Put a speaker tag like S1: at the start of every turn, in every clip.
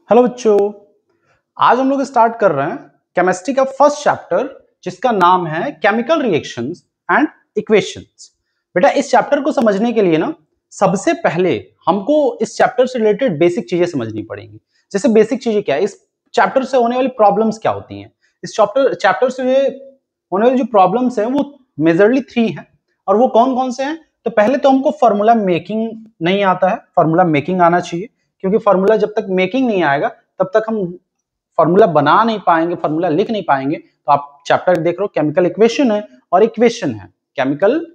S1: Hello बच्चों, आज हम लोग स्टार्ट कर रहे हैं केमिस्ट्री का फर्स्ट चैप्टर जिसका नाम है केमिकल रिएक्शंस एंड इक्वेशंस। बेटा इस चैप्टर को समझने के लिए ना सबसे पहले हमको इस चैप्टर से रिलेटेड बेसिक चीजें समझनी पड़ेंगी। जैसे बेसिक चीजें क्या है, इस चैप्टर से होने वाली प्रॉब्लम्स क्या होती हैं। इस चैप्टर से होने वाली जो प्रॉब्लम्स हैं वो मेजरली 3 हैं। और वो कौन कौन से हैं? तो पहले तो हमको फार्मूला मेकिंग नहीं आता है, फार्मूला मेकिंग आना चाहिए, क्योंकि फार्मूला जब तक मेकिंग नहीं आएगा तब तक हम फार्मूला बना नहीं पाएंगे, फार्मूला लिख नहीं पाएंगे। तो आप चैप्टर देख रहे हो, केमिकल इक्वेशन है और इक्वेशन है, केमिकल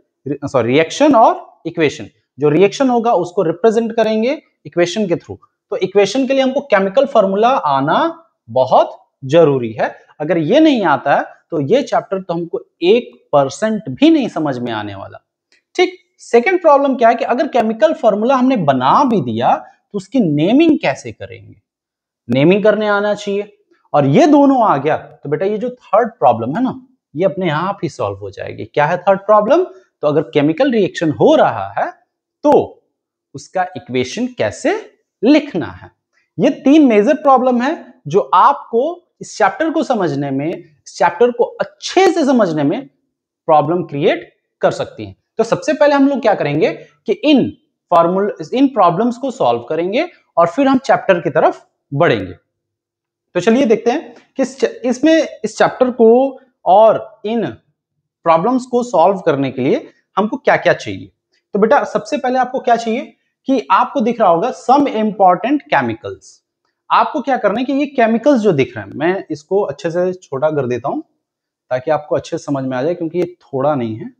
S1: रिएक्शन और इक्वेशन। जो रिएक्शन होगा उसको रिप्रेजेंट करेंगे इक्वेशन के थ्रू। तो इक्वेशन के लिए हमको केमिकल फार्मूला आना बहुत जरूरी है। अगर ये नहीं आता है तो ये चैप्टर तो हमको 1% भी नहीं समझ में आने वाला। ठीक। सेकेंड प्रॉब्लम क्या है कि अगर केमिकल फार्मूला हमने बना भी दिया तो उसकी नेमिंग कैसे करेंगे, नेमिंग करने आना चाहिए। और ये दोनों आ गया तो बेटा ये जो थर्ड प्रॉब्लम है ना, ये अपने आप ही सॉल्व हो जाएगी। क्या है थर्ड प्रॉब्लम? तो अगर केमिकल रिएक्शन हो रहा है तो उसका इक्वेशन कैसे लिखना है। ये 3 मेजर प्रॉब्लम है जो आपको इस चैप्टर को समझने में, इस चैप्टर को अच्छे से समझने में प्रॉब्लम क्रिएट कर सकती हैं। तो सबसे पहले हम लोग क्या करेंगे कि इन प्रॉब्लम्स को सॉल्व करेंगे और फिर हम चैप्टर की तरफ बढ़ेंगे। तो चलिए देखते हैं कि इस चैप्टर को और इन प्रॉब्लम्स को सॉल्व करने के लिए हमको क्या क्या चाहिए। तो बेटा सबसे पहले आपको क्या चाहिए कि आपको दिख रहा होगा सम इंपॉर्टेंट केमिकल्स। आपको क्या करना है कि ये केमिकल्स जो दिख रहे हैं, मैं इसको अच्छे से छोटा कर देता हूं ताकि आपको अच्छे से समझ में आ जाए, क्योंकि ये थोड़ा नहीं है,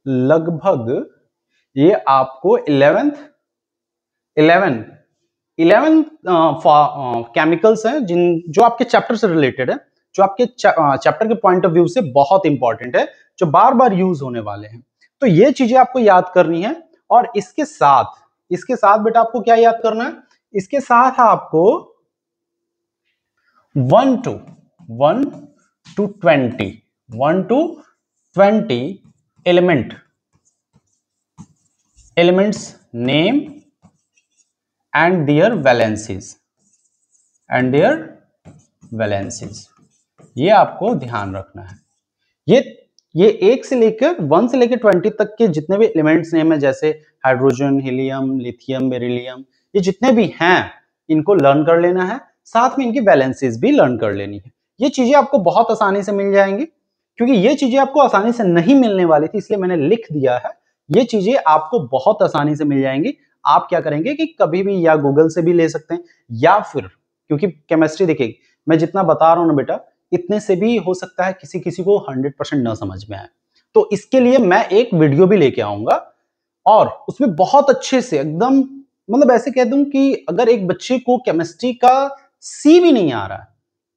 S1: लगभग ये आपको 11 केमिकल्स हैं जो आपके चैप्टर से रिलेटेड है, जो आपके चैप्टर के पॉइंट ऑफ व्यू से बहुत इंपॉर्टेंट है, जो बार बार यूज होने वाले हैं। तो ये चीजें आपको याद करनी है। और इसके साथ बेटा आपको क्या याद करना है? इसके साथ आपको 1 to 20 elements name and their valencies ये आपको ध्यान रखना है। ये 1 से लेकर 1 से लेकर 20 तक के जितने भी एलिमेंट्स नेम है, जैसे हाइड्रोजन, हीलियम, लिथियम, बेरिलियम, ये जितने भी हैं इनको लर्न कर लेना है। साथ में इनकी वैलेंसीज भी लर्न कर लेनी है। ये चीजें आपको बहुत आसानी से मिल जाएंगी, क्योंकि ये चीजें आपको आसानी से नहीं मिलने वाली थी, इसलिए मैंने लिख दिया है। ये चीजें आपको बहुत आसानी से मिल जाएंगी। आप क्या करेंगे कि कभी भी या गूगल से भी ले सकते हैं, या फिर क्योंकि केमिस्ट्री देखिए मैं जितना बता रहा हूं ना बेटा, इतने से भी हो सकता है किसी किसी को 100% ना समझ में आए। तो इसके लिए मैं एक वीडियो भी लेके आऊंगा और उसमें बहुत अच्छे से एकदम, मतलब ऐसे कह दूं कि अगर एक बच्चे को केमिस्ट्री का सी भी नहीं आ रहा है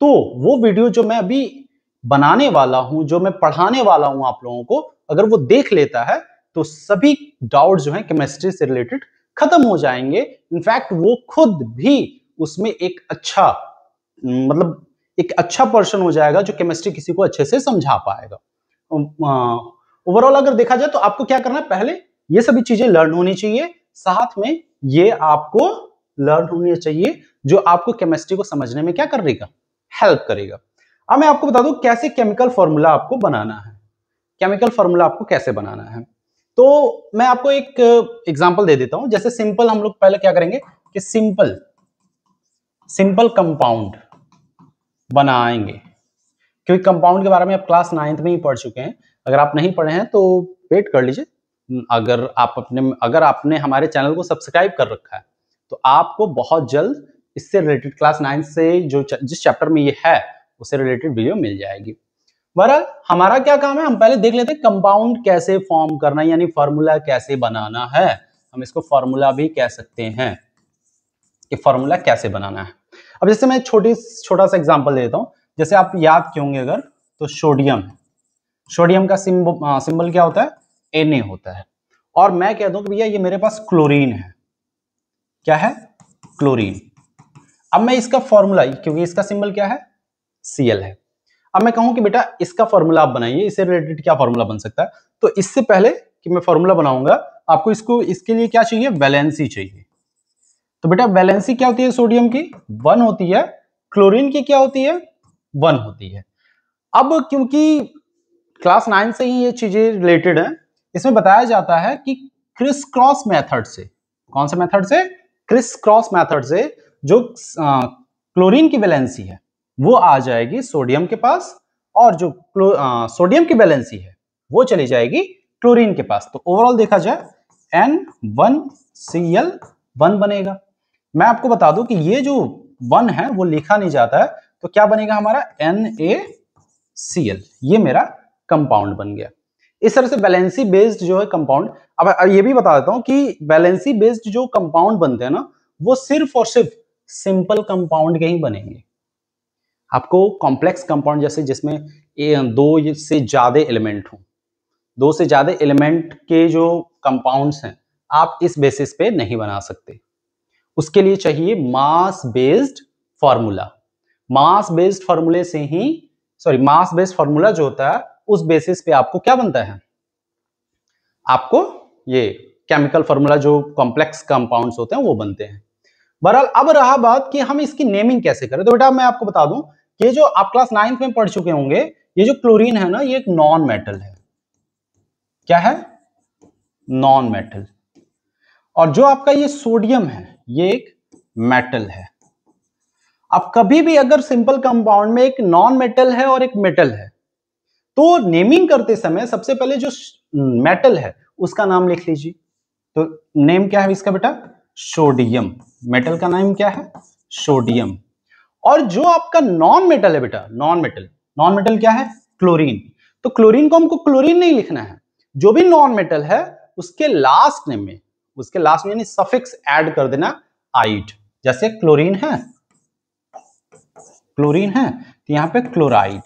S1: तो वो वीडियो जो मैं अभी बनाने वाला हूं, जो मैं पढ़ाने वाला हूं आप लोगों को, अगर वो देख लेता है तो सभी डाउट जो है केमिस्ट्री से रिलेटेड खत्म हो जाएंगे। इनफैक्ट वो खुद भी उसमें एक अच्छा पर्सन हो जाएगा जो केमिस्ट्री किसी को अच्छे से समझा पाएगा। ओवरऑल अगर देखा जाए तो आपको क्या करना है, पहले ये सभी चीजें लर्न होनी चाहिए, साथ में ये आपको लर्न होनी चाहिए जो आपको केमिस्ट्री को समझने में क्या करेगा, हेल्प करेगा। अब मैं आपको बता दूं कैसे केमिकल फॉर्मूला आपको बनाना है। केमिकल फॉर्मूला आपको कैसे बनाना है, तो मैं आपको एक एग्जांपल दे देता हूं। जैसे सिंपल हम लोग पहले क्या करेंगे कि सिंपल कंपाउंड बनाएंगे, क्योंकि कंपाउंड के बारे में आप क्लास 9th में ही पढ़ चुके हैं। अगर आप नहीं पढ़े हैं तो वेट कर लीजिए। अगर आपने हमारे चैनल को सब्सक्राइब कर रखा है तो आपको बहुत जल्द इससे रिलेटेड क्लास 9 से जिस चैप्टर में ये है उससे रिलेटेड वीडियो मिल जाएगी। बहरहाल हमारा क्या काम है, हम पहले देख लेते हैं कंपाउंड कैसे फॉर्म करना, यानी फॉर्मूला कैसे बनाना है। हम इसको फॉर्मूला भी कह सकते हैं कि फॉर्मूला कैसे बनाना है। अब जैसे मैं छोटा सा एग्जांपल देता हूं। जैसे आप याद किए होंगे अगर, तो सोडियम का सिंबल क्या होता है, Na होता है। और मैं कह दूं कि भैया ये मेरे पास क्लोरीन है। क्या है? क्लोरीन। अब मैं इसका फॉर्मूला, क्योंकि इसका सिंबल क्या है, Cl है। अब मैं कहूं कि बेटा इसका फॉर्मूला आप बनाइए, इससे रिलेटेड क्या फॉर्मूला बन सकता है। तो इससे पहले कि मैं फॉर्मूला बनाऊंगा, आपको इसके लिए क्या चाहिए, वैलेंसी चाहिए। तो बेटा वैलेंसी क्या होती है सोडियम की 1 होती है, क्लोरीन की क्या होती है 1 होती है। अब क्योंकि क्लास 9 से ही ये चीजें रिलेटेड है, इसमें बताया जाता है कि क्रिस क्रॉस मेथड से, कौन से मेथड से, क्रिस क्रॉस मेथड से जो क्लोरीन की वैलेंसी है वो आ जाएगी सोडियम के पास, और जो सोडियम की वैलेंसी है वो चली जाएगी क्लोरीन के पास। तो ओवरऑल देखा जाए N1Cl1 बनेगा। मैं आपको बता दूं कि ये जो 1 है वो लिखा नहीं जाता है, तो क्या बनेगा हमारा NaCl, ये मेरा कंपाउंड बन गया। इस तरह से वैलेंसी बेस्ड जो है कंपाउंड, अब ये भी बता देता हूं कि वैलेंसी बेस्ड जो कंपाउंड बनते हैं ना वो सिर्फ और सिर्फ सिंपल कंपाउंड के ही बनेंगे। आपको कॉम्प्लेक्स कंपाउंड जैसे जिसमें 2 से ज्यादा एलिमेंट हो, 2 से ज्यादा एलिमेंट के जो कंपाउंड्स हैं आप इस बेसिस पे नहीं बना सकते। उसके लिए चाहिए मास बेस्ड फार्मूला। मास बेस्ड फार्मूले से ही, मास बेस्ड फार्मूला जो होता है उस बेसिस पे आपको क्या बनता है, आपको ये केमिकल फार्मूला जो कॉम्प्लेक्स कंपाउंड्स होते हैं वो बनते हैं। बहरहाल अब रहा बात कि हम इसकी नेमिंग कैसे करें। तो बेटा मैं आपको बता दूं कि ये जो आप क्लास 9th में पढ़ चुके होंगे, ये जो क्लोरीन है ना ये एक नॉन मेटल है। क्या है, नॉन मेटल। और जो आपका ये सोडियम है ये एक मेटल है। अब कभी भी अगर सिंपल कंपाउंड में एक नॉन मेटल है और एक मेटल है तो नेमिंग करते समय सबसे पहले जो मेटल है उसका नाम लिख लीजिए। तो नेम क्या है इसका बेटा, सोडियम। मेटल का नाम क्या है, सोडियम। और जो आपका नॉन मेटल है बेटा, नॉन मेटल क्या है, क्लोरीन। तो क्लोरीन को हमको क्लोरीन नहीं लिखना है, जो भी नॉन मेटल है उसके लास्ट नेम में, उसके लास्ट में यानी सफिक्स ऐड कर देना आइड। जैसे क्लोरीन है, तो यहां पे क्लोराइड,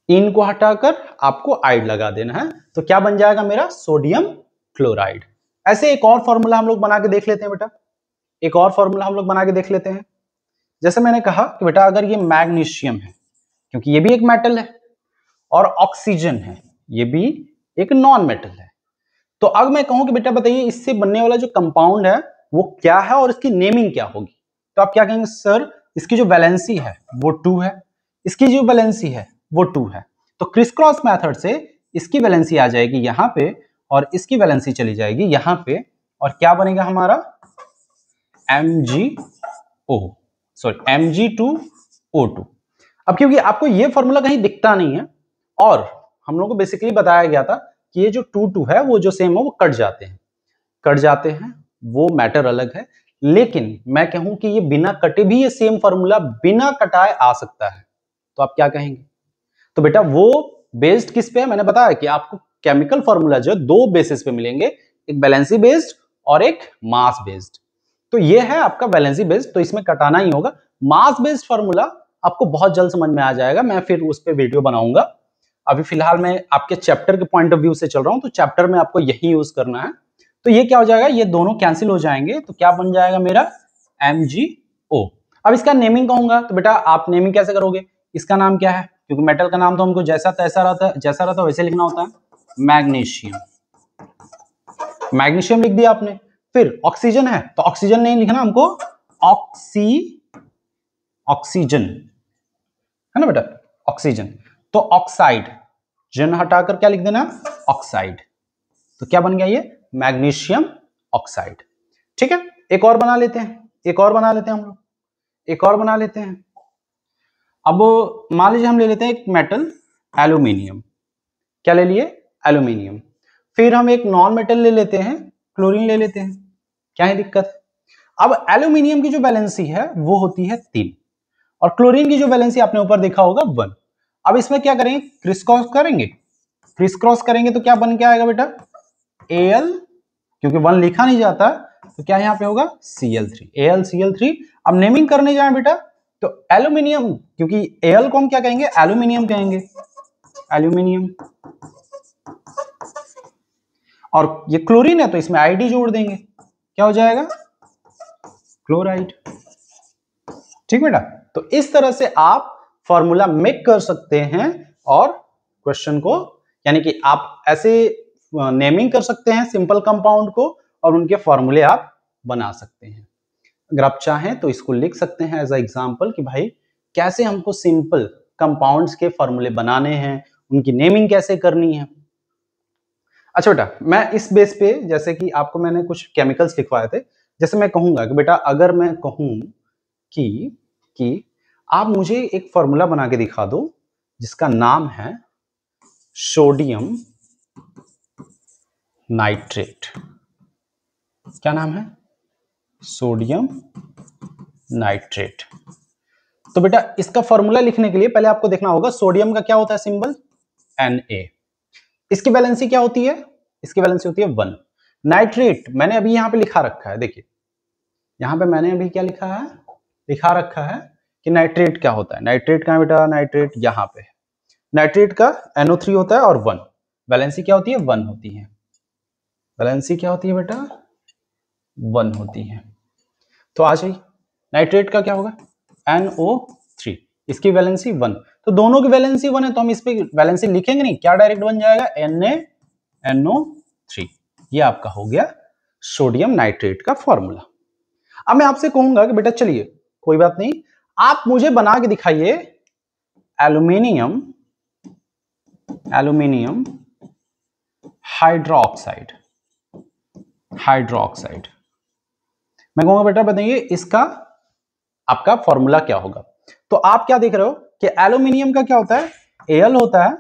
S1: इन को हटाकर आपको आइड लगा देना है, तो क्या बन जाएगा मेरा, सोडियम क्लोराइड। ऐसे एक और फॉर्मूला हम लोग बना के देख लेते हैं बेटा, एक और फॉर्मूला हम लोग बना के देख लेते हैं। जैसे मैंने कहा कि बेटा अगर ये मैग्नीशियम है, क्योंकि ये भी एक मेटल है, और ऑक्सीजन है, ये भी एक नॉन मेटल है, तो अब मैं कहूं कि बेटा बताइए इससे बनने वाला जो कंपाउंड है वो क्या है और इसकी नेमिंग क्या होगी। तो आप क्या कहेंगे, सर इसकी जो वैलेंसी है वो 2 है, इसकी जो वैलेंसी है वो 2 है, तो क्रिस क्रॉस मेथड से इसकी वैलेंसी आ जाएगी यहां पे और इसकी वैलेंसी चली जाएगी यहां पे, और क्या बनेगा हमारा Mg2O2। अब क्योंकि आपको ये फॉर्मूला कहीं दिखता नहीं है और हम लोगों को बेसिकली बताया गया था कि ये जो 2 है वो जो सेम है वो कट जाते हैं, वो मैटर अलग है। लेकिन मैं कहूं कि ये बिना कटे भी ये सेम फॉर्मूला बिना कटाए आ सकता है, तो आप क्या कहेंगे। तो बेटा वो बेस्ड किस पे है, मैंने बताया कि आपको केमिकल फॉर्मूला जो 2 बेसिस पे मिलेंगे, एक वैलेंसी बेस्ड और एक मास बेस्ड। तो ये है आपका वैलेंसी बेस्ड, तो इसमें कटाना ही होगा। मास बेस्ड फॉर्मूला आपको बहुत जल्द समझ में आ जाएगा, मैं फिर उस पर वीडियो बनाऊंगा। अभी फिलहाल मैं आपके चैप्टर के पॉइंट ऑफ व्यू से चल रहा हूं, तो चैप्टर में आपको यही यूज करना है। तो ये क्या हो जाएगा, ये दोनों कैंसिल हो जाएंगे, तो क्या बन जाएगा मेरा MgO। अब इसका नेमिंग कहूंगा तो बेटा आप नेमिंग कैसे करोगे, इसका नाम क्या है, क्योंकि मेटल का नाम तो हमको जैसा रहता है वैसे लिखना होता है, मैग्नीशियम लिख दिया आपने। फिर ऑक्सीजन है तो ऑक्सीजन नहीं लिखना हमको, ऑक्सीजन है ना बेटा, ऑक्सीजन। तो ऑक्साइड, जन हटाकर क्या लिख देना, ऑक्साइड। तो क्या बन गया ये, मैग्नीशियम ऑक्साइड। ठीक है, एक और बना लेते हैं हम लोग, एक और बना लेते हैं। अब मान लीजिए हम ले लेते हैं एक मेटल एल्यूमिनियम, क्या ले लिए, एल्यूमिनियम। फिर हम एक नॉन मेटल ले लेते हैं, क्लोरीन ले लेते हैं, क्या है दिक्कत है। अब एल्यूमिनियम की जो वैलेंसी है वो होती है 3 और क्लोरीन की जो वैलेंसी आपने ऊपर देखा होगा 1। अब इसमें क्या करेंगे, क्रिस क्रॉस करेंगे तो क्या बन के आएगा बेटा, Al, क्योंकि 1 लिखा नहीं जाता तो क्या यहां पे होगा Cl3, AlCl3। अब नेमिंग करने जाए बेटा तो एल्यूमिनियम, क्योंकि Al को हम क्या कहेंगे, एल्यूमिनियम कहेंगे, एल्यूमिनियम। और ये क्लोरीन है तो इसमें आईडी जोड़ देंगे, क्या हो जाएगा, क्लोराइड। ठीक बेटा, तो इस तरह से आप फॉर्मूला मेक कर सकते हैं और क्वेश्चन को, यानी कि आप ऐसे नेमिंग कर सकते हैं सिंपल कंपाउंड को और उनके फॉर्मूले आप बना सकते हैं। अगर आप चाहें तो इसको लिख सकते हैं एज अ एग्जाम्पल कि भाई कैसे हमको सिंपल कंपाउंड्स के फॉर्मूले बनाने हैं, उनकी नेमिंग कैसे करनी है। अच्छा बेटा, मैं इस बेस पे जैसे कि आपको मैंने कुछ केमिकल्स लिखवाए थे, जैसे मैं कहूंगा कि बेटा अगर मैं कहूं कि आप मुझे एक फॉर्मूला बना के दिखा दो जिसका नाम है सोडियम नाइट्रेट। क्या नाम है? Sodium nitrate. तो बेटा इसका फॉर्मूला लिखने के लिए पहले आपको देखना होगा सोडियम का क्या होता है सिंबल, Na। इसकी वैलेंसी क्या होती है? इसकी वैलेंसी होती है 1। नाइट्रेट मैंने अभी यहां पे लिखा रखा है, देखिए यहां पे मैंने अभी क्या लिखा है, लिखा रखा है कि नाइट्रेट क्या होता है। नाइट्रेट कहां बेटा? नाइट्रेट यहां पे है। नाइट्रेट का NO3 होता है और 1, वैलेंसी क्या होती है? 1 होती है। वैलेंसी क्या होती है बेटा? 1 होती है। तो आ जाइए, नाइट्रेट का क्या होगा? NO3, इसकी वैलेंसी 1। तो दोनों की वैलेंसी 1 है तो हम इस पे वैलेंसी लिखेंगे नहीं, क्या डायरेक्ट बन जाएगा? NaNO3। ये आपका हो गया सोडियम नाइट्रेट का फॉर्मूला। अब मैं आपसे कहूंगा कि बेटा चलिए कोई बात नहीं, आप मुझे बना के दिखाइए एल्यूमिनियम हाइड्रोक्साइड। मैं कहूंगा बेटा बताइए इसका आपका फॉर्मूला क्या होगा। तो आप क्या देख रहे हो कि एल्यूमिनियम का क्या होता है? Al होता है।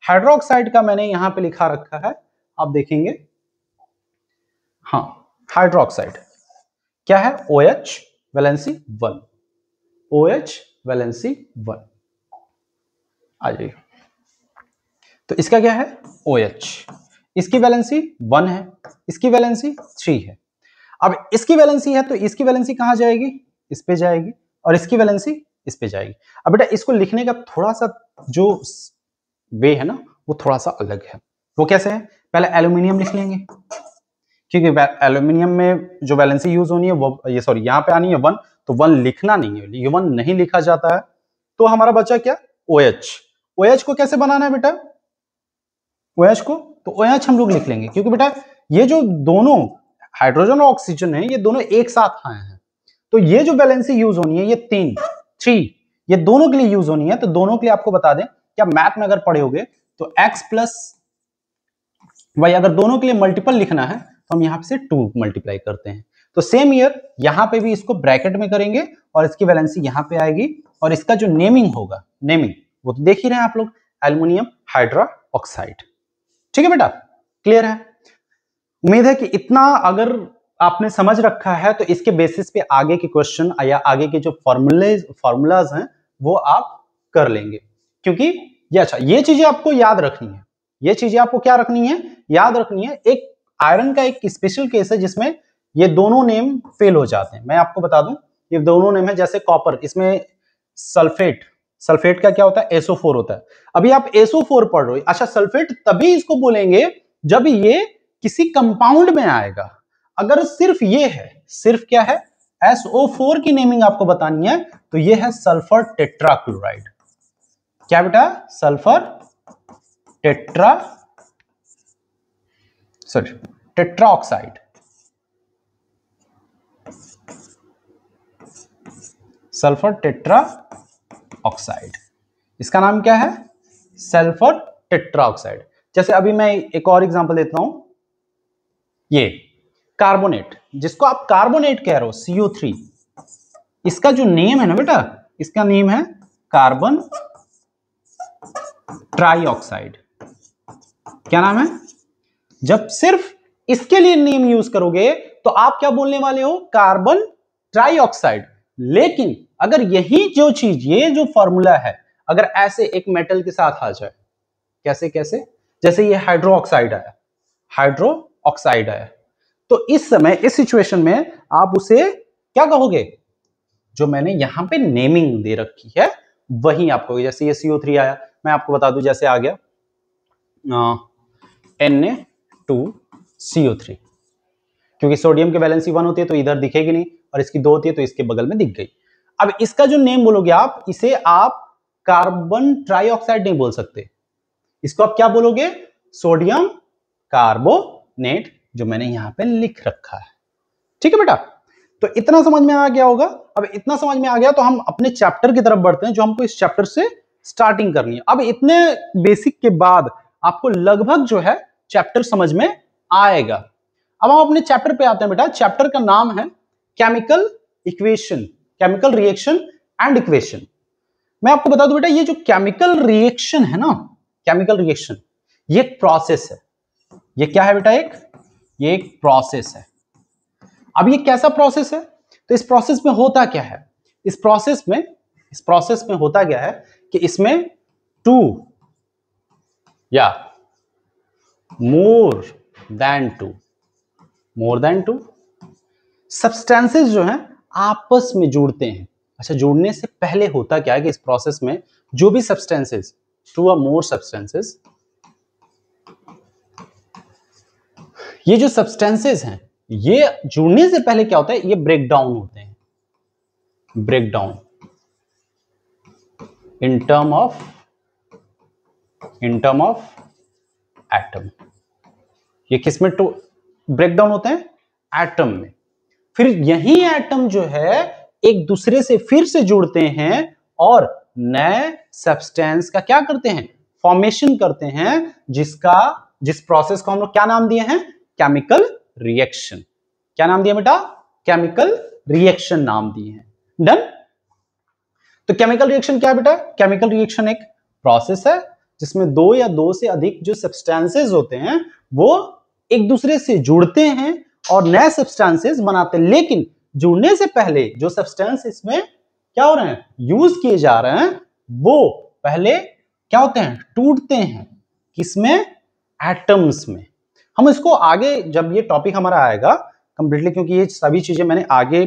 S1: हाइड्रोक्साइड का मैंने यहां पे लिखा रखा है, आप देखेंगे, हाँ हाइड्रोक्साइड क्या है? OH valency 1, OH valency 1। आ जाइए, तो इसका क्या है? OH, इसकी वैलेंसी 1 है, इसकी वैलेंसी 3 है। अब इसकी वैलेंसी है तो इसकी वैलेंसी कहां जाएगी? इस पे जाएगी, और इसकी वैलेंसी इस पे जाएगी। अब बेटा इसको लिखने का थोड़ा सा जो वे है ना वो थोड़ा सा अलग है। वो कैसे है? पहले एल्यूमिनियम लिख लेंगे, क्योंकि एल्यूमिनियम में जो वैलेंसी यूज होनी है वो ये सॉरी यहाँ पे आनी है 1, तो 1 लिखना नहीं है, ये 1 नहीं लिखा जाता है। तो हमारा बचा क्या? OH। OH को कैसे बनाना है बेटा? OH को तो OH हम लोग लिख लेंगे, क्योंकि बेटा ये जो दोनों हाइड्रोजन और ऑक्सीजन है ये दोनों एक साथ आए हैं, तो ये जो वैलेंसी यूज होनी है ये 3 ये दोनों के लिए यूज होनी है। तो दोनों के लिए आपको बता दें, क्या मैथ में अगर पढ़े होगे तो x प्लस वाई, अगर दोनों के लिए मल्टीपल लिखना है तो हम यहां से 2 मल्टीप्लाई करते हैं। तो सेम ईयर यहां पे भी इसको ब्रैकेट में करेंगे और इसकी वैलेंसी यहां पे आएगी, और इसका जो नेमिंग होगा, नेमिंग वो तो देख ही रहे हैं आप लोग, एल्युमिनियम हाइड्रोक्साइड। ठीक है बेटा, क्लियर है? उम्मीद है कि इतना अगर आपने समझ रखा है तो इसके बेसिस पे आगे के क्वेश्चन या आगे के जो फॉर्मूलाज हैं वो आप कर लेंगे। क्योंकि ये अच्छा, ये चीजें आपको याद रखनी है, ये चीजें आपको क्या रखनी है? याद रखनी है। एक आयरन का एक स्पेशल केस है जिसमें ये दोनों नेम फेल हो जाते हैं। मैं आपको बता दूं, ये दोनों नेम है, जैसे कॉपर, इसमें सल्फेट का क्या होता है? SO4 होता है। अभी आप SO4 पढ़ रहे हो, अच्छा सल्फेट तभी इसको बोलेंगे जब ये किसी कंपाउंड में आएगा। अगर सिर्फ ये है, सिर्फ क्या है? SO4 की नेमिंग आपको बतानी है, तो ये है सल्फर टेट्राक्लोराइड। क्या बेटा? सल्फर टेट्राऑक्साइड, सल्फर टेट्राऑक्साइड, इसका नाम क्या है? Sulphur tetroxide. जैसे अभी मैं एक और एग्जांपल देता हूं, ये कार्बोनेट, जिसको आप कार्बोनेट कह रहे हो, CO3, इसका जो नेम है ना बेटा, इसका नेम है कार्बन ट्राइऑक्साइड। क्या नाम है? जब सिर्फ इसके लिए नेम यूज करोगे तो आप क्या बोलने वाले हो? Carbon trioxide. लेकिन अगर यही जो चीज, ये जो फॉर्मूला है, अगर ऐसे एक मेटल के साथ आ जाए, कैसे कैसे? जैसे ये हाइड्रोक्साइड आया, तो इस समय इस सिचुएशन में आप उसे क्या कहोगे? जो मैंने यहां पे नेमिंग दे रखी है वही आपको, जैसे ये CO3 आया, मैं आपको बता दूं, जैसे आ गया Na2CO3, क्योंकि सोडियम की वैलेंसी 1 होती है तो इधर दिखेगी नहीं, और इसकी 2 होती है तो इसके बगल में दिख गई। अब इसका जो नेम बोलोगे आप, इसे आप कार्बन ट्राइऑक्साइड नहीं बोल सकते, इसको आप क्या बोलोगे? सोडियम कार्बोनेट, जो मैंने यहां पे लिख रखा है। ठीक है बेटा, तो इतना समझ में आ गया होगा। अब इतना समझ में आ गया तो हम अपने चैप्टर की तरफ बढ़ते हैं, जो हमको इस चैप्टर से स्टार्टिंग करनी है। अब इतने बेसिक के बाद आपको लगभग जो है चैप्टर समझ में आएगा। अब हम अपने चैप्टर पे आते हैं बेटा। चैप्टर का नाम है chemical equation, chemical reaction and equation. मैं आपको बता दूं बेटा, ये जो केमिकल रिएक्शन है ना, केमिकल रिएक्शन ये एक प्रोसेस है। ये क्या है बेटा? ये एक प्रोसेस है। अब ये कैसा प्रोसेस है? तो इस प्रोसेस में होता क्या है? इस प्रोसेस में होता क्या है कि इसमें टू या मोर देन टू सब्सटेंसेस जो हैं आपस में जुड़ते हैं। अच्छा, जुड़ने से पहले होता क्या है कि इस प्रोसेस में जो भी सब्सटेंसेस, टू और मोर सब्सटेंसेस, ये जो सब्सटेंसेस हैं ये जुड़ने से पहले क्या होता है? ये ब्रेक डाउन होते हैं। Break down in term of atom. ये किस में टू ब्रेक डाउन होते हैं? एटम में। फिर यही एटम जो है एक दूसरे से फिर से जुड़ते हैं और नए सब्सटेंस का क्या करते हैं? फॉर्मेशन करते हैं, जिस प्रोसेस को हम लोग क्या नाम दिए हैं? Chemical reaction. क्या नाम दिया बेटा? केमिकल रिएक्शन नाम दिए हैं। डन। तो केमिकल रिएक्शन क्या है बेटा? केमिकल रिएक्शन एक प्रोसेस है जिसमें दो या दो से अधिक जो सब्सटेंसेस होते हैं वो एक दूसरे से जुड़ते हैं और नए सब्सटेंसेस बनाते हैं। लेकिन जुड़ने से पहले जो सब्सटेंस इसमें क्या हो रहे हैं, यूज किए जा रहे हैं, वो पहले क्या होते हैं? टूटते हैं। किसमें? एटम्स में। हम इसको आगे जब ये टॉपिक हमारा आएगा कंप्लीटली, क्योंकि ये सभी चीजें मैंने आगे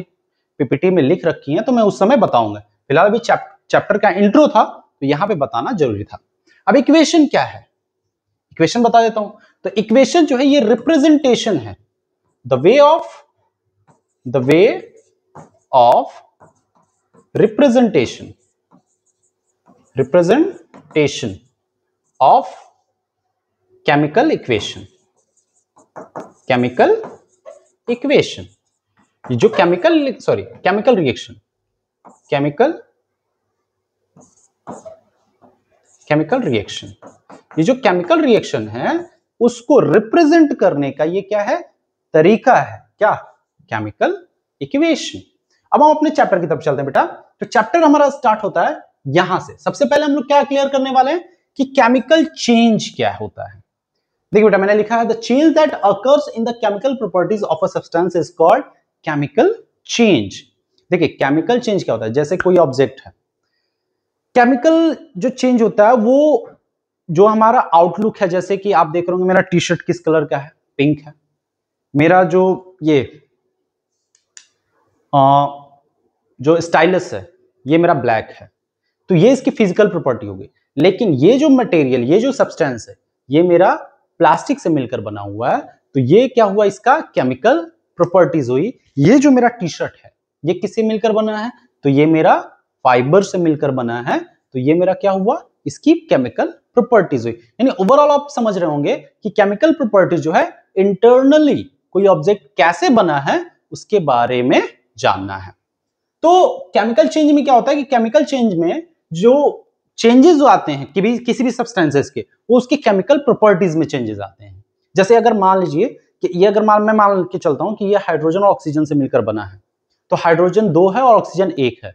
S1: पीपीटी में लिख रखी हैं, तो मैं उस समय बताऊंगा। फिलहाल अभी चैप्टर का इंट्रो था तो यहां पे बताना जरूरी था। अब इक्वेशन क्या है? इक्वेशन बता देता हूं। तो इक्वेशन जो है ये रिप्रेजेंटेशन है, the way of representation of chemical equation. ये जो केमिकल रिएक्शन, ये जो केमिकल रिएक्शन है उसको रिप्रेजेंट करने का ये क्या है? तरीका है। क्या? Chemical equation. अब हम अपने चैप्टर की तरफ चलते हैं बेटा। तो चैप्टर हमारा स्टार्ट होता है यहां से। सबसे पहले हम लोग क्या क्लियर करने वाले हैं कि केमिकल चेंज क्या होता है। देखिए बेटा, मैंने लिखा है the change that occurs in the chemical properties of a substance is called chemical change. देखिए केमिकल चेंज क्या होता है? जैसे कोई ऑब्जेक्ट है, केमिकल जो चेंज होता है वो जो हमारा आउटलुक है, जैसे कि आप देख रहे होंगे मेरा टी शर्ट किस कलर का है? पिंक है। मेरा जो ये जो स्टाइलस है ये मेरा ब्लैक है। तो ये इसकी फिजिकल प्रॉपर्टी होगी। लेकिन ये जो मटेरियल, ये जो सब्सटेंस है, ये मेरा प्लास्टिक से मिलकर बना हुआ है, तो ये क्या हुआ? इसका केमिकल प्रॉपर्टीज हुई। ये जो मेरा टी शर्ट है ये किससे मिलकर बना है? तो ये मेरा फाइबर से मिलकर बना है, तो ये मेरा क्या हुआ? इसकी केमिकल प्रॉपर्टीज हुई। यानी ओवरऑल आप समझ रहे होंगे कि केमिकल प्रॉपर्टीज जो है इंटरनली कोई ऑब्जेक्ट कैसे बना है उसके बारे में जानना है। तो केमिकल चेंज में क्या होता है कि केमिकल चेंज में जो चेंजेस जो आते हैं कि भी किसी भी सब्सटेंसेस के, वो उसके केमिकल प्रॉपर्टीज में चेंजेस आते हैं। जैसे अगर मान लीजिए कि ये अगर मैं मान के चलता हूं कि ये हाइड्रोजन और ऑक्सीजन से मिलकर बना है, तो हाइड्रोजन 2 है और ऑक्सीजन 1 है।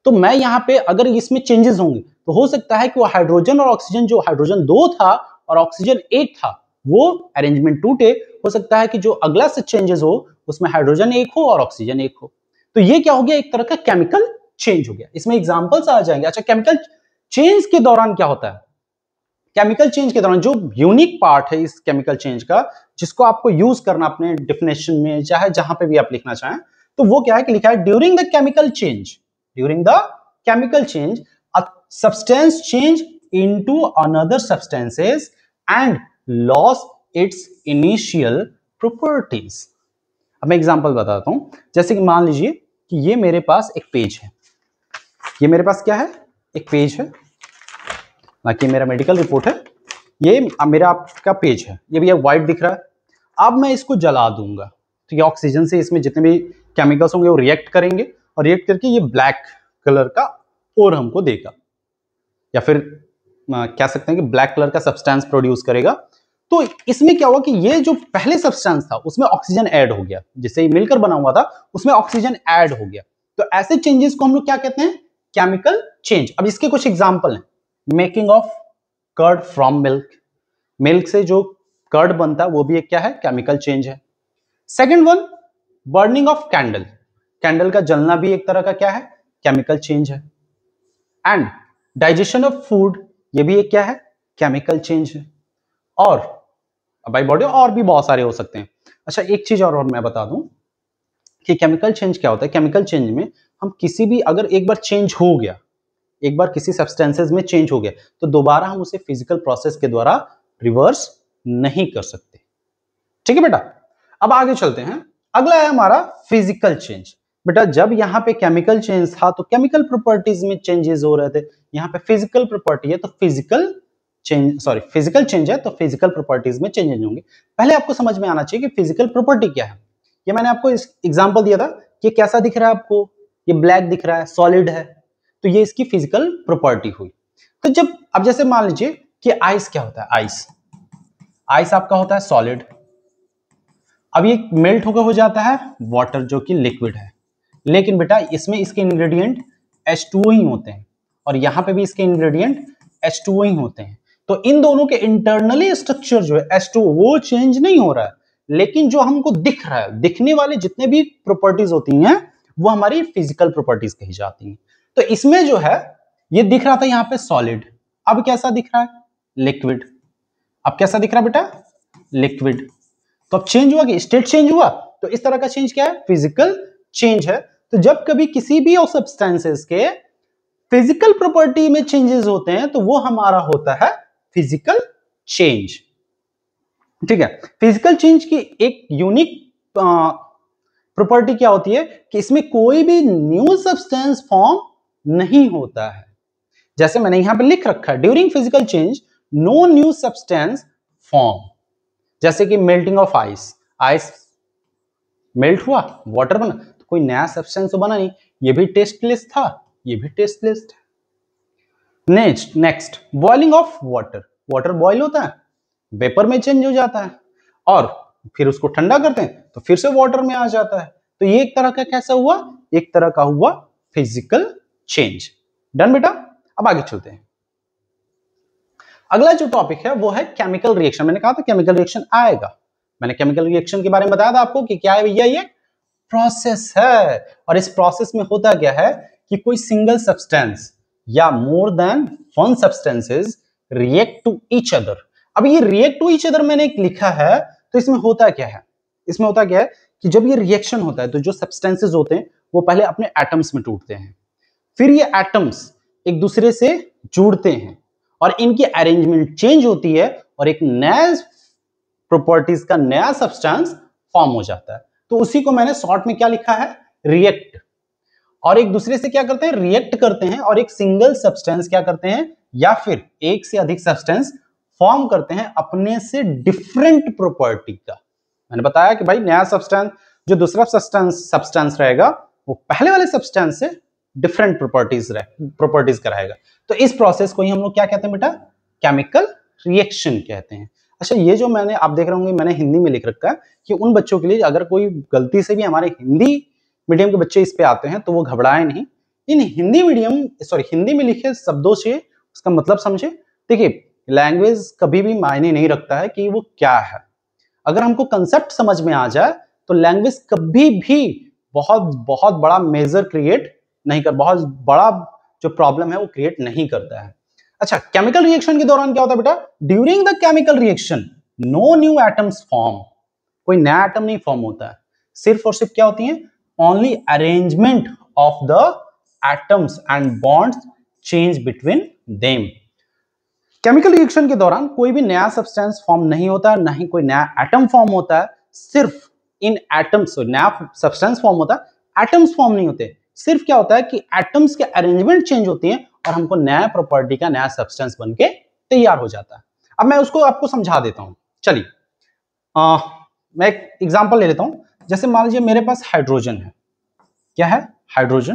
S1: तो मैं यहाँ पे अगर इसमें चेंजेस होंगे तो हो सकता है कि वो हाइड्रोजन और ऑक्सीजन, जो हाइड्रोजन 2 था और ऑक्सीजन 1 था, वो अरेंजमेंट टूटे। हो सकता है कि जो अगला से चेंजेस हो उसमें हाइड्रोजन 1 हो और ऑक्सीजन 1 हो। तो ये क्या हो गया? एक तरह का केमिकल चेंज हो गया। इसमें एग्जांपल्स आ जाएंगे। अच्छा, केमिकल चेंज के दौरान क्या होता है? केमिकल चेंज के दौरान जो यूनिक पार्ट है इस केमिकल चेंज का, जिसको आपको यूज करना अपने डेफिनेशन में, चाहे जहां पे भी आप लिखना चाहें, तो वो क्या है कि लिखा है during the chemical change a substance change into another substances and lost its initial properties। अब मैं एग्जांपल बताता हूं। जैसे कि मान लीजिए कि ये मेरे पास एक पेज है, ये मेरे पास क्या है? एक पेज है, बाकी मेरा मेडिकल रिपोर्ट है, ये मेरा आपका पेज है, ये भी व्हाइट दिख रहा है। अब मैं इसको जला दूंगा, तो ये ऑक्सीजन से इसमें जितने भी केमिकल्स होंगे वो रिएक्ट करेंगे और रिएक्ट करके ये ब्लैक कलर का और हमको देगा, या फिर कह सकते हैं कि ब्लैक कलर का सब्सटेंस प्रोड्यूस करेगा। तो इसमें क्या हुआ कि ये जो पहले सब्सटेंस था उसमें ऑक्सीजन ऐड हो गया, जिससे ये मिलकर बना हुआ था उसमें ऑक्सीजन ऐड हो गया। तो ऐसे चेंजेस को हम लोग क्या कहते हैं? Chemical change. अब इसके कुछ एग्जांपल हैं। Making of curd from milk, milk से जो कर्ड बनता है वो भी एक क्या है? केमिकल चेंज है। Second one, burning of candle, candle का जलना भी एक तरह का क्या है? केमिकल चेंज है। एंड डाइजेशन ऑफ फूड, ये भी एक क्या है? केमिकल चेंज है। और बाय बॉडी और भी बहुत सारे हो सकते हैं। अच्छा, एक चीज और मैं बता दूं कि केमिकल चेंज क्या होता है। केमिकल चेंज में हम किसी भी, अगर एक बार चेंज हो गया, एक बार किसी सब्सटेंसेस में चेंज हो गया, तो दोबारा हम उसे फिजिकल प्रोसेस के द्वारा रिवर्स नहीं कर सकते। ठीक है बेटा, अब आगे चलते हैं। अगला है हमारा फिजिकल चेंज। बेटा जब यहां पे केमिकल चेंज था तो केमिकल प्रॉपर्टीज में चेंजेस हो रहे थे, यहां पे फिजिकल प्रॉपर्टी है तो फिजिकल चेंज है तो फिजिकल प्रॉपर्टीज में चेंजेस होंगे। पहले आपको समझ में आना चाहिए कि फिजिकल प्रॉपर्टी क्या है। ये मैंने आपको इस एग्जांपल दिया था कि कैसा दिख रहा है आपको, ये ब्लैक दिख रहा है, सॉलिड है, तो ये इसकी फिजिकल प्रॉपर्टी हुई। तो जब अब जैसे मान लीजिए कि आइस क्या होता है, आइस आपका होता है सॉलिड। अब ये मेल्ट होकर हो जाता है वाटर जो कि लिक्विड है, लेकिन बेटा इसमें इसके इंग्रेडिएंट H2O ही होते हैं और यहां पे भी इसके इंग्रेडिएंट H2O ही होते हैं। तो इन दोनों के इंटरनली स्ट्रक्चर जो है H2O वो चेंज नहीं हो रहा है, लेकिन जो हमको दिख रहा है, दिखने वाले जितने भी प्रॉपर्टीज होती हैं वो हमारी फिजिकल प्रॉपर्टीज कही जाती हैं। तो इसमें जो है ये दिख रहा था यहाँ पे सॉलिड, अब कैसा दिख रहा है? लिक्विड। अब कैसा दिख रहा है बेटा? लिक्विड। तो अब चेंज हुआ कि स्टेट चेंज हुआ, तो इस तरह का चेंज क्या है? फिजिकल चेंज है। तो जब कभी किसी भी सब्सटेंसेस के फिजिकल प्रॉपर्टी में चेंजेस होते हैं तो वो हमारा होता है फिजिकल चेंज। ठीक है, फिजिकल चेंज की एक यूनिक प्रॉपर्टी क्या होती है कि इसमें कोई भी न्यू सब्सटेंस फॉर्म नहीं होता है। जैसे मैंने यहां पे लिख रखा है, during physical change no new substance form. जैसे कि melting of ice, ice melt हुआ, वाटर बना, तो कोई नया सब्सटेंस तो बना नहीं, ये भी टेस्टलेस था, ये भी टेस्टलेस है। Next boiling of water, water boil होता है, वेपर में चेंज हो जाता है और फिर उसको ठंडा करते हैं तो फिर से वाटर में आ जाता है। तो ये एक तरह का कैसा हुआ? एक तरह का हुआ फिजिकल चेंज। डन बेटा, अब आगे चलते हैं। अगला जो टॉपिक है वो है केमिकल रिएक्शन। मैंने कहा था केमिकल रिएक्शन आएगा, मैंने केमिकल रिएक्शन के बारे में बताया था आपको कि क्या है भैया, ये प्रोसेस है। और इस प्रोसेस में होता क्या है कि कोई सिंगल सब्सटेंस या more than one substances react to each other. अब ये रिएक्ट टू ईच अदर मैंने एक लिखा है, तो इसमें होता क्या है? इसमें होता क्या है कि जब ये रिएक्शन होता है तो जो सब्सटेंसेस होते हैं वो पहले अपने एटम्स में टूटते हैं, फिर ये एटम्स एक दूसरे से जुड़ते हैं और इनकी अरेंजमेंट चेंज होती है और एक नया प्रॉपर्टीज का नया सब्सटेंस फॉर्म हो जाता है। तो उसी को मैंने शॉर्ट में क्या लिखा है? रिएक्ट। और एक दूसरे से क्या करते हैं? रिएक्ट करते हैं और एक सिंगल सब्सटेंस क्या करते हैं या फिर एक से अधिक सब्सटेंस फॉर्म करते हैं अपने से डिफरेंट प्रॉपर्टी का। मैंने बताया कि भाई नया सब्सटेंस जो दूसरा सब्सटेंस रहेगा वो पहले वाले सब्सटेंस से डिफरेंट प्रॉपर्टीज का रहेगा। तो इस प्रोसेस को ही हम लोग क्या कहते हैं बेटा? केमिकल रिएक्शन कहते हैं। अच्छा, ये जो मैंने आप देख रहे होंगे मैंने हिंदी में लिख रखा है कि उन बच्चों के लिए अगर कोई गलती से भी हमारे हिंदी मीडियम के बच्चे इस पे आते हैं तो वो घबराए नहीं। इन हिंदी में लिखे शब्दों से उसका मतलब समझे। देखिए, लैंग्वेज कभी भी मायने नहीं रखता है कि वो क्या है, अगर हमको कंसेप्ट समझ में आ जाए तो लैंग्वेज कभी भी बहुत बहुत बड़ा मेजर क्रिएट नहीं कर, बहुत बड़ा जो प्रॉब्लम है वो क्रिएट नहीं करता है। अच्छा, केमिकल रिएक्शन के दौरान क्या होता है बेटा? During the chemical reaction no new atoms form, कोई नया एटम नहीं फॉर्म होता है, सिर्फ और सिर्फ क्या होती है? Only arrangement of the atoms and bonds change between them. Chemical reaction के दौरान कोई भी नया सब्सटेंस फॉर्म नहीं होता है, ना ही कोई नया एटम फॉर्म होता है, सिर्फ इन एटम्स नया सब्सटेंस फॉर्म होता है, एटम्स फॉर्म नहीं होते। सिर्फ क्या होता है कि एटम्स के अरेंजमेंट चेंज होती है और हमको नया प्रॉपर्टी का नया सब्सटेंस बनके तैयार हो जाता है। अब मैं उसको आपको समझा देता हूं। चलिए मैं एक एग्जांपल ले लेता हूं। जैसे मान लीजिए मेरे पास हाइड्रोजन है, क्या है? हाइड्रोजन।